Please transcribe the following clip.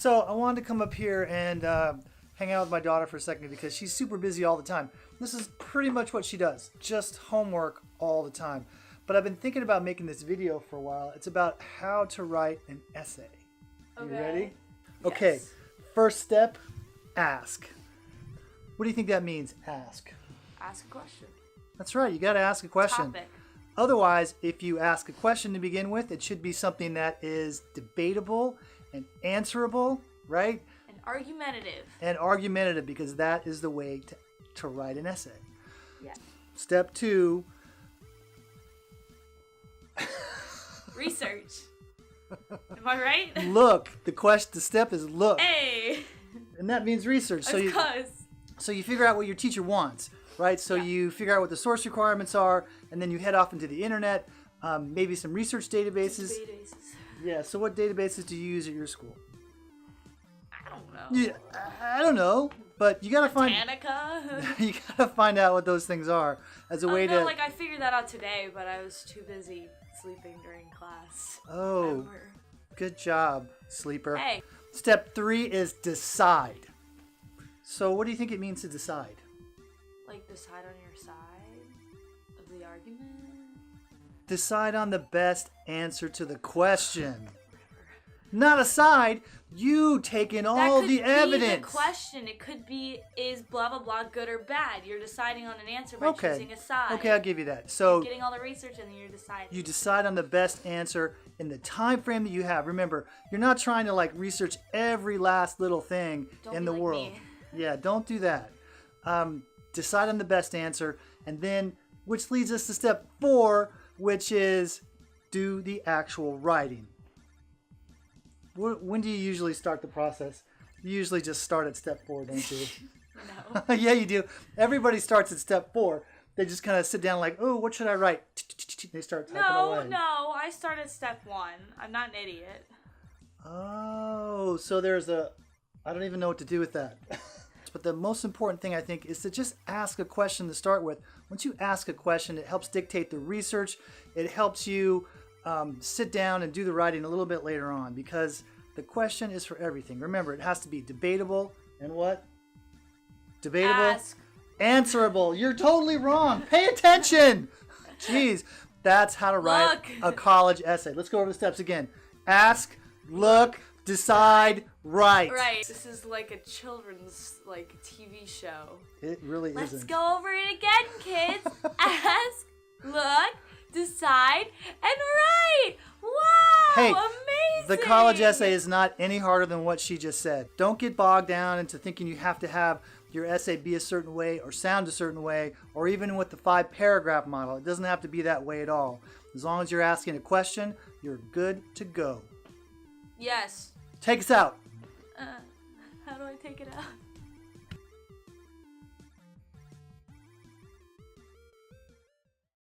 So I wanted to come up here and hang out with my daughter for a second because she's super busy all the time. This is pretty much what she does, just homework all the time. But I've been thinking about making this video for a while. It's about how to write an essay. Okay. You ready? Yes. Okay, first step, ask. What do you think that means, ask? Ask a question. That's right, you gotta ask a question. Topic. Otherwise, if you ask a question to begin with, it should be something that is debatable and answerable, right? And argumentative. And argumentative, because that is the way to write an essay. Yeah. Step 2. Research. Am I right? Look. The step is look. Hey. And that means research. So you figure out what your teacher wants, right? So you figure out what the source requirements are, and then you head off into the internet, maybe some research databases. Yeah, so what databases do you use at your school? I don't know. Yeah, I don't know, but you gotta find. Botanica. You gotta find out what those things are as a way to. Like I figured that out today, but I was too busy sleeping during class. Oh, good job, sleeper. Hey. Step 3 is decide. So what do you think it means to decide? Like decide on your side of the argument? Decide on the best answer to the question. Not a side. You take in all the evidence. That could be the question. It could be, is blah, blah, blah good or bad? You're deciding on an answer by choosing a side. Okay, I'll give you that. So you're getting all the research and then you're deciding. You decide on the best answer in the time frame that you have. Remember, you're not trying to like research every last little thing in the world. Me. Yeah, don't do that. Decide on the best answer, and then, which leads us to step 4, which is do the actual writing. When do you usually start the process? You usually just start at step 4, don't you? No. Yeah, you do. Everybody starts at step 4. They just kind of sit down like, oh, what should I write? They start typing away. No, I start at step 1. I'm not an idiot. Oh, so there's I don't even know what to do with that. But the most important thing, I think, is to just ask a question to start with. Once you ask a question, it helps dictate the research. It helps you sit down and do the writing a little bit later on, because the question is for everything. Remember, it has to be debatable and what? Debatable? Ask. Answerable. You're totally wrong. Pay attention. Jeez. That's how to write a college essay. Let's go over the steps again. Ask, look, decide, write. Right. This is like a children's TV show. It really isn't. Let's go over it again, kids. Ask, look, decide, and write. Wow, hey, amazing. The college essay is not any harder than what she just said. Don't get bogged down into thinking you have to have your essay be a certain way or sound a certain way, or even with the 5-paragraph model. It doesn't have to be that way at all. As long as you're asking a question, you're good to go. Yes. Take us out. How do I take it out?